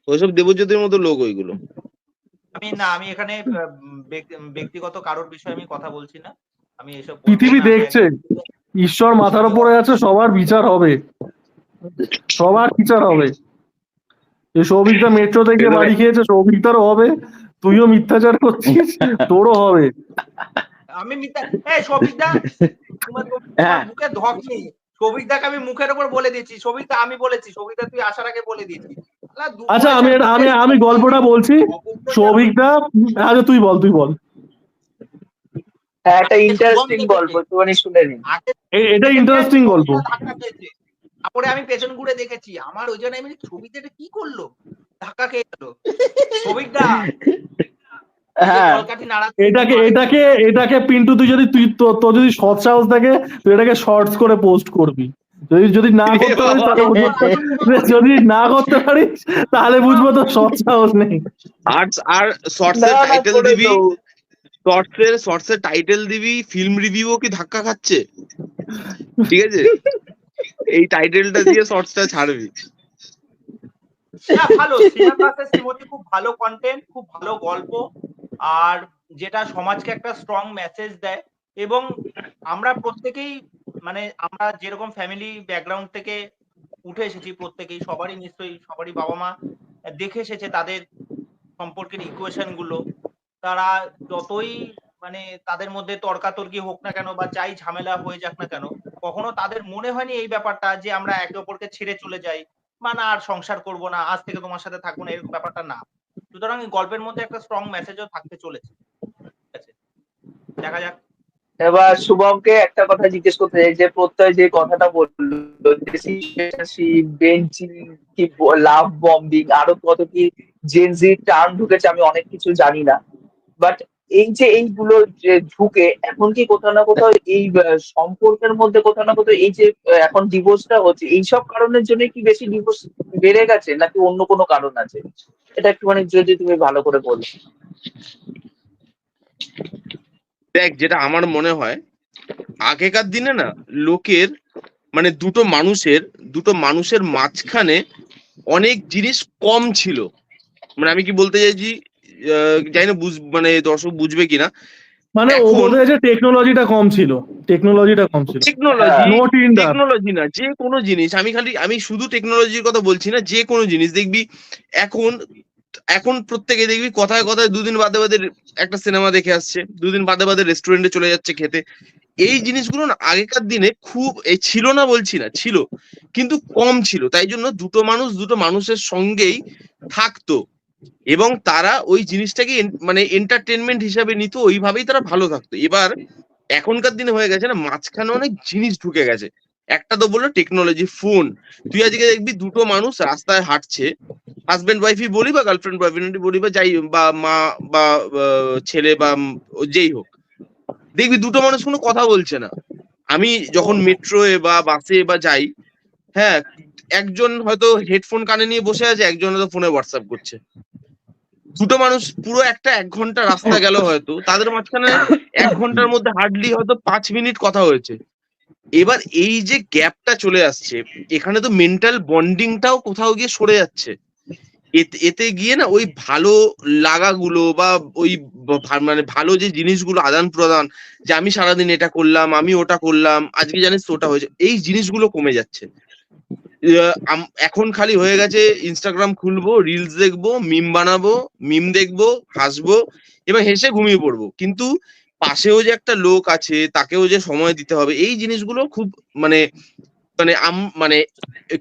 ওইসব দেবজ্যোতির মতো লোক ওইগুলো। আমি এখানে ব্যক্তিগত কারোর বিষয়ে আমি কথা বলছি না, আমি এসব বলবো পৃথিবী না, আমি দেখছে, একদম ঈশ্বর মাথার উপরে আছে, সবার বিচার হবে, সবার বিচার হবে। যে সৌভিকদা মেট্রো থেকে বাড়ি খেয়েছে, সৌভিকদারও হবে, তুইও মিথ্যাচার করছিস, তোরও হবে। আমি সৌভিকদা তোমার হ্যাঁ। মুখে ধক নেই, সৌভিকদাকে আমি মুখের উপর বলে দিয়েছি, সৌভিকদা আমি বলেছি, সৌভিকদা তুই আসার আগে বলে দিয়েছি। আচ্ছা আমি গল্পটা বলছি। সৌভিকদা, আচ্ছা তুই বল। হ্যাঁ, একটা ইন্টারেস্টিং গল্প, একটুখানি শুনে নিন। এটা ইন্টারেস্টিং গল্প। তারপরে আমি পেছন ঘুরে দেখেছি, আমার ওই জন্য আমি সৌভিকদা এটা কি করলো, ধাক্কা খেয়ে গেল। সৌভিকদা এটাকে পিন্টু, তোর যদি সৎ সাহস থাকে তুই এটাকে শর্টস করে পোস্ট করবি। যদি না করতে পারিস, তাহলে বুঝবো তোর সৎ সাহস নেই। আর শর্টসের টাইটেল দিবি, শর্টসের টাইটেল দিবি ফিল্ম রিভিউ কি ধাক্কা খাচ্ছে, ঠিক আছে? এই টাইটেলটা দিয়ে শর্টসটা ছাড়বি। ভালো শ্রীমতী, খুব ভালো কন্টেন্ট, খুব ভালো গল্প, আর যেটা সমাজকে একটা স্ট্রং মেসেজ দেয়। এবং আমরা প্রত্যেকেই, মানে আমরা যেরকম ফ্যামিলি ব্যাকগ্রাউন্ড থেকে উঠে এসেছি প্রত্যেকেই, সবারই বাবা মা দেখে এসেছে তাদের সম্পর্কের ইকুয়েশন গুলো। তারা যতই মানে তাদের মধ্যে তর্কাতর্কি হোক না কেন বা যাই ঝামেলা হয়ে যাক না কেন, কখনো তাদের মনে হয়নি এই ব্যাপারটা যে আমরা একে অপরকে ছেড়ে চলে যাই বা না আর সংসার করব না, আজ থেকে তোমার সাথে থাকবো না, এরকম ব্যাপারটা না। সুতরাং এই গল্পের মধ্যে একটা স্ট্রং মেসেজও থাকতে চলেছে। ঠিক আছে, দেখা যাক। এবার শুভমকে একটা কথা জিজ্ঞেস করতে চাই, যে প্রত্যয় যে কথাটা বললো, বেঞ্চিং কি লাভ বম্বিং, আরো কত কি জেনজি টার্ম ঢুকেছে, আমি অনেক কিছু জানি না, বাট এইগুলো যে ঢুকে এখন কি কোথাও না কোথাও এই সম্পর্কের মধ্যে কোথাও না কোথাও এই যে এখন ডিভোর্সটা হচ্ছে, এইসব কারণের জন্য কি বেশি ডিভোর্স বেড়ে গেছে নাকি অন্য কোনো কারণ আছে? এটা একটুখানি যদি তুমি ভালো করে বলো। দেখ, যেটা আমার মনে হয়, আগেকার দিনে না লোকের মানে দুটো মানুষের মাঝখানে অনেক জিনিস কম ছিল। মানে আমি কি বলতে চাইছি জানি না, মানে দর্শক বুঝবে কিনা। মানে ও বলতে চাইছে টেকনোলজিটা কম ছিল। টেকনোলজি না, যে কোনো জিনিস, আমি শুধু টেকনোলজির কথা বলছি না, যে কোনো জিনিস দেখবি এখন প্রত্যেকে দেখবি কথায় কথায় দুদিন বাদে বাদে একটা সিনেমা দেখে আসছে, দুদিন বাদে বাদে রেস্টুরেন্টে চলে যাচ্ছে খেতে। এই জিনিসগুলো না আগেকার দিনে খুব ছিল না, বলছি না, ছিল, কিন্তু কম ছিল। তাই জন্য দুটো মানুষের সঙ্গেই থাকতো এবং তারা ওই জিনিসটাকে মানে এন্টারটেনমেন্ট হিসাবে নিত, ওইভাবেই তারা ভালো থাকতো। এবার এখনকার দিনে হয়ে গেছে না, মাঝখানে অনেক জিনিস ঢুকে গেছে। একটা তো বললো টেকনোলজি, ফোন। তুই আজকে দেখবি দুটো মানুষ রাস্তায় হাঁটছে, হাজবেন্ড ওয়াইফই বলি বা গার্লফ্রেন্ড বয়ফ্রেন্ড বলি বা যাই, বা মা বা ছেলে বা যেই হোক, দেখবি দুটো মানুষ কোনো কথা বলছে না। আমি যখন মেট্রোয়ে বা বাসে বা যাই, হ্যাঁ, একজন হয়তো হেডফোন কানে নিয়ে বসে আছে, একজন হয়তো ফোনে হোয়াটসঅ্যাপ করছে। দুটো মানুষ পুরো 1 ঘন্টা রাস্তা গেল, হয়তো তাদের মাঝখানে 1 ঘন্টার মধ্যে হার্ডলি হয়তো 5 মিনিট কথা হয়েছে। এবার এই যে গ্যাপটা চলে আসছে, এখানে তো মেন্টাল বন্ডিংটাও কোথাও গিয়ে সরে যাচ্ছে। এতে গিয়ে না ওই ভালো লাগাগুলো বা ওই মানে ভালো যে জিনিসগুলো আদান প্রদান, যে আমি সারাদিন এটা করলাম, আমি ওটা করলাম, আজকে জানিস তো ওটা হয়েছে, এই জিনিসগুলো কমে যাচ্ছে। এখন খালি হয়ে গেছে ইনস্টাগ্রাম খুলবো, রিলস দেখবো, মিম বানাবো, মিম দেখবো, হাসবো এবং হেসে ঘুমিয়ে পড়বো। কিন্তু পাশেও যে একটা লোক আছে, তাকেও যে সময় দিতে হবে, এই জিনিসগুলো খুব মানে মানে মানে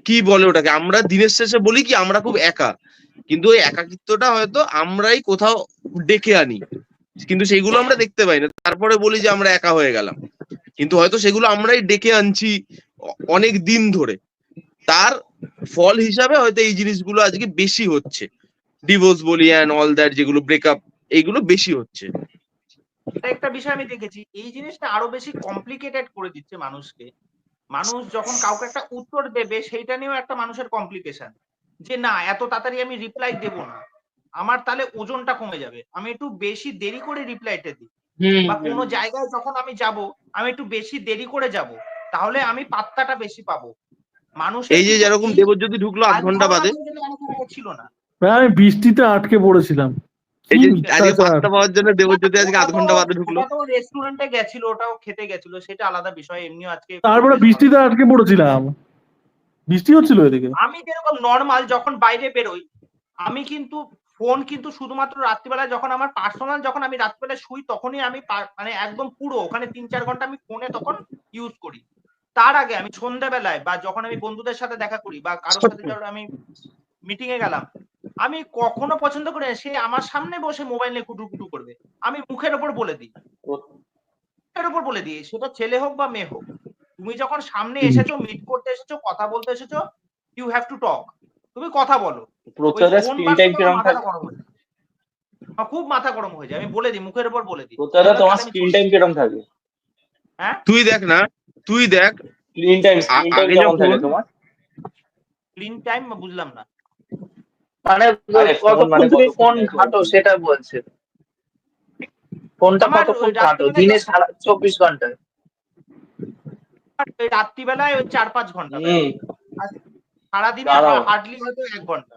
কি বলে ওটাকে, আমরা দিনের শেষে বলি কি আমরা খুব একা, কিন্তু ওই একাকিত্বটা হয়তো আমরাই কোথাও ডেকে আনি, কিন্তু সেগুলো আমরা দেখতে পাই না। তারপরে বলি যে আমরা একা হয়ে গেলাম, কিন্তু হয়তো সেগুলো আমরাই ডেকে আনছি অনেক দিন ধরে। তার ফল হিসাবে হয়তো এই জিনিসগুলো আজকে বেশি হচ্ছে, ডিভোর্স বলি অ্যান্ড অল দ্যাট, যেগুলো ব্রেকআপ, এইগুলো বেশি হচ্ছে। এটা একটা বিষয় আমি দেখেছি, এই জিনিসটা আরো বেশি কমপ্লিকেটেড করে দিচ্ছে মানুষকে। মানুষ যখন কাউকে একটা উত্তর দেবে সেইটা নিয়েও একটা মানুষের কমপ্লিকেশন, যে না এত তাড়াতাড়ি আমি রিপ্লাই দেব না, আমার তাহলে ওজনটা কমে যাবে, আমি একটু বেশি দেরি করে রিপ্লাইটা দিই, বা কোনো জায়গায় যখন আমি যাব আমি একটু বেশি দেরি করে যাব, তাহলে আমি পাত্তাটা বেশি পাবো। মানুষের এই যে কিন্তু যেরকম এই দেবজ্যোতি ঢুকলো আধ ভুল ঘন্টা বাদে, ধারণাগুলো কিন্তু অনেক আগে ছিল না। আমি বৃষ্টিতে আটকে পড়েছিলাম, কি এই যে আজকে মিথ্যাচার। পাত্তা পাওয়ার জন্য দেবজ্যোতি আজকে আধ ঘন্টা বাদে ঢুকলো। ওটা তো রেস্টুরেন্টে গেছিল, ওটাও খেতে গেছিল, সেটা আলাদা বিষয়। এমনিও আজকে তারপরে বেশ বৃষ্টিতে ভালো। আটকে পড়েছিলাম, বৃষ্টি হচ্ছিল এদিকে। আমি যেরকম নর্মাল যখন বাইরে বেরোই, আমি কিন্তু ফোন কিন্তু শুধুমাত্র রাত্রিবেলায়, যখন আমার পার্সোনাল, যখন আমি রাত্রিবেলায় শুই তখনই আমি মানে একদম পুরো ওখানে 3-4 ঘন্টা আমি ফোনে তখন ইউজ করি। তার আগে আমি সন্ধ্যাবেলায় বা যখন আমি বন্ধুদের সাথে দেখা করি বা কারোর সাথে যখন আমি মিটিং এ গেলাম, আমি কখনো পছন্দ করি না সে আমার সামনে বসে মোবাইল নিয়ে কুটু কুটু করবে। আমি মুখের ওপর বলে দিই, সেটা ছেলে হোক বা মেয়ে হোক, তুমি যখন সামনে এসেছো, মিট করতে এসেছো, কথা বলতে এসেছো, ইউ হ্যাভ টু টক, তুমি কথা বলো। ওই প্রত্যেকটা ফোন স্ক্রিন বাজতে টাইম আমার কিরকম মাথাটা থাকে? গরম হয়ে যায়। আমার খুব মাথা গরম হয়ে যায়, আমি বলে দিই, মুখের উপর বলে দিই। প্রত্যেকটা তোমার তাহলে আমি স্ক্রিন চলে টাইম যাই। কিরকম থাকে? হ্যাঁ, তুই দেখ না, তুই দেখ স্ক্রিন টাইম আগে কেমন যখন থাকে তোমার? স্ক্রিন টাইম বুঝলাম না। মানে আরে ফোন কতক্ষণ মানে তুমি কতক্ষণ ফোন দেখো? ঘাটো সেটা বলছে, ফোনটা আমার কতক্ষণ ওই ঘাটো রাত্রিবেলায় দিনে সারা 24 ঘন্টায়? রাত্রিবেলায় ওই 4-5 ঘন্টা ব্যাস। হুম, আর সারাদিনে দাঁড়াও। হার্ডলি হয়তো 1 ঘন্টা।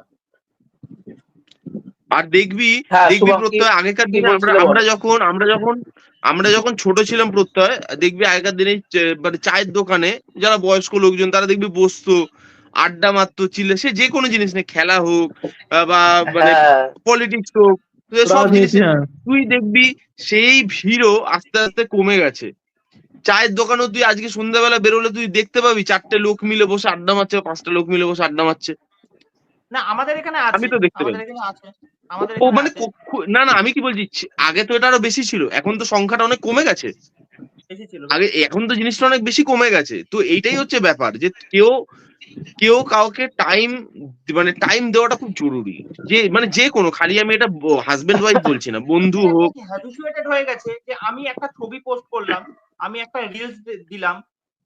আর দেখবি হ্যাঁ দেখবি শুভম, কি প্রত্যয় আগেকার কি দিনে আমরা বলছিলে আমরা বলো। যখন আমরা যখন ছোট ছিলাম প্রত্যয়, দেখবি আগেকার দিনে মানে চায়ের দোকানে যারা বয়স্ক লোকজন তারা দেখবি বসতো, আড্ডা মারতো, চিল্লা, সে যে কোনো জিনিস নিয়ে, খেলা হোক বা মানে হ্যাঁ পলিটিক্স হোক, তো সব রাজনীতি, জিনিসে হ্যাঁ। তুই দেখবি সেই ভিড়ও আস্তে আস্তে কমে গেছে। চায়ের দোকানেও তুই আজকে সন্ধ্যাবেলা বেরোলে তুই দেখতে পাবি 4টে লোক মিলে বসে আড্ডা মারছে, 5টা লোক মিলে বসে আড্ডা মারছে। না, আমাদের এখানে আমি আছে, তো দেখতে আমাদের পাই। এখানে আছে, আমাদের ও এখানে মানে আছে। না না, আমি কি বলছি, আগে তো এটা আরো বেশি ছিল, এখন তো সংখ্যাটা অনেক কমে গেছে। বেশি ছিল। আগে, এখন তো জিনিসটা অনেক বেশি কমে গেছে। তো এইটাই হচ্ছে ব্যাপার, যে কেউ কেউ কাউকে টাইম, মানে টাইম দেওয়াটা খুব জরুরি। যে মানে যে কোনো, খালি আমি এটা হাজবেন্ড ওয়াইফ বলছি না, বন্ধু হোক। হ্যাবিচুয়েটেড হয়ে গেছে যে আমি একটা ছবি পোস্ট করলাম, আমি একটা রিলস দিলাম,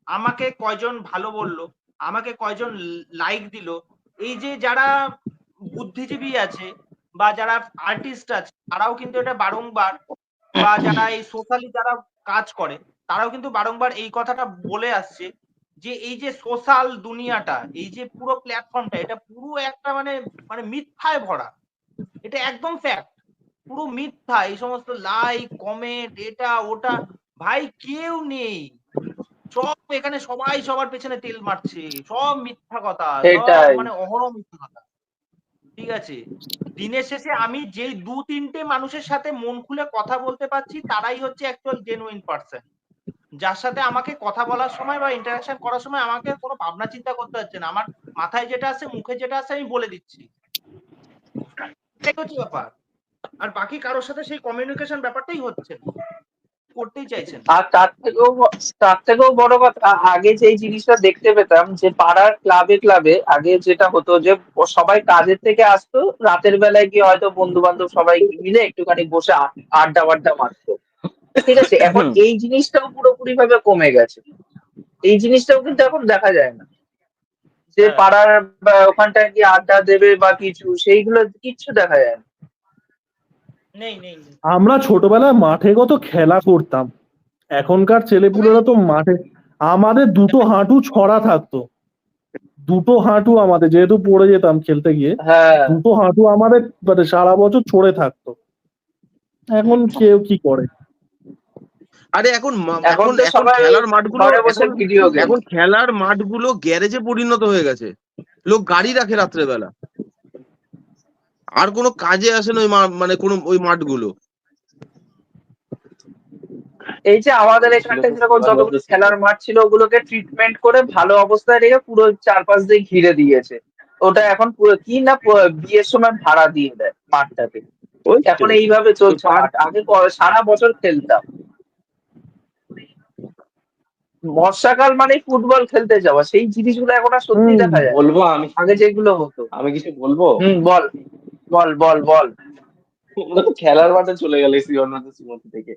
আমাকে কয়জন ভালো বললো, আমাকে কয়জন লাইক দিল। এই যে যারা বুদ্ধিজীবী আছে বা যারা আর্টিস্ট আছে, তারাও কিন্তু এটা বারংবার, বা যারা এই সোশ্যালি যারা কাজ করে, তারাও কিন্তু বারংবার এই কথাটা বলে আসছে যে এই যে সোশ্যাল দুনিয়াটা, এই যে পুরো প্ল্যাটফর্মটা, এটা পুরো একটা মানে মানে মিথ্যায় ভরা। এটা একদম ফ্যাক্ট, পুরো মিথ্যা। এই সমস্ত লাইক কমেন্ট এটা ওটা, ভাই কেউ নেই, সব এখানে সবাই সবার পেছনে তেল মারছে, সব মিথ্যা কথা, সব সেটাই। মানে অহরহ মিথ্যা কথা। ঠিক আছে, দিনের শেষে আমি যেই 2-3টে মানুষের সাথে মন খুলে কথা বলতে পারছি, তারাই হচ্ছে অ্যাকচুয়াল জেনুইন পারসন, যার সাথে আমাকে কথা বলার সময় বা ইন্টারাকশন করার সময় আমাকে কোনো ভাবনা চিন্তা করতে হচ্ছে না, আমার মাথায় যেটা আছে, মুখে যেটা আছে, আমি বলে দিচ্ছি। এটাই হচ্ছে ব্যাপার। আর বাকি কারোর সাথে সেই কমিউনিকেশন ব্যাপারটাই হচ্ছে না, করতেই চাইছেন না। আর তার থেকেও বড় কথা, আগে যে এই জিনিসটা দেখতে পেতাম যে পাড়ার ক্লাবে ক্লাবে আগে যেটা হতো যে সবাই কাজের থেকে আসতো, রাতের বেলায় গিয়ে হয়তো বন্ধু বান্ধব সবাই মিলে একটুখানি বসে আড্ডা বাড্ডা মারতো। ঠিক আছে, এখন এই জিনিসটাও পুরোপুরি ভাবে কমে গেছে। এই জিনিসটাও কিন্তু এখন দেখা যায় না যে হ্যাঁ, পাড়ার বা ওখানটায় গিয়ে আড্ডা দেবে বা কিছু, সেইগুলো কিচ্ছু দেখা যায় না। নেই নেই নেই। আমরা ছোটবেলায় মাঠে কত খেলা করতাম, এখনকার ছেলেপুলেরা তো মাঠে, আমাদের দুটো হাঁটু ছড়া থাকতো, দুটো হাঁটু আমাদের, যেহেতু পড়ে যেতাম খেলতে গিয়ে, হ্যাঁ, দুটো হাঁটু আমাদের মানে সারা বছর ছড়ে থাকতো। এখন কেউ কি করে? আরে এখন এখন এখন তো এখন সবাই খেলার মাঠগুলো, ঘরে বসে এখন ভিডিও গেম। এখন খেলার মাঠগুলো গ্যারেজে পরিণত হয়ে গেছে। লোক গাড়ি রাখে রাত্রেবেলা, আর কোনো কাজে আসে না ওই মানে কোনো ওই মাঠগুলো। এই যে আমাদের ছিল এখানটায় তো যেরকম সবার যতগুলো মধ্যে ছিল। খেলার মাঠ ছিল, ওগুলোকে ট্রিটমেন্ট করে ভালো অবস্থায় রেখে পুরো চারপাশ দিয়ে ঘিরে দিয়েছে। ওটা এখন পুরো কি না, বিয়ের সময় ভাড়া দিয়ে দেয় মাঠটাকে। ওই তো এখন এইভাবে চলছে পার মাঠ। আগে সারা বছর খেলতাম, বর্ষাকাল মানে ফুটবল খেলতে যাওয়া, সেই জিনিসগুলো এখন আর সত্যি হম। দেখা যায় না। বলবো আমি, আগে যেগুলো হতো। আমি কিছু বলবো? বল বল বল বল। ওরা তো খেলার মাঠে চলে গেলে শ্রীঅন্নদা শ্রীমতি থেকে।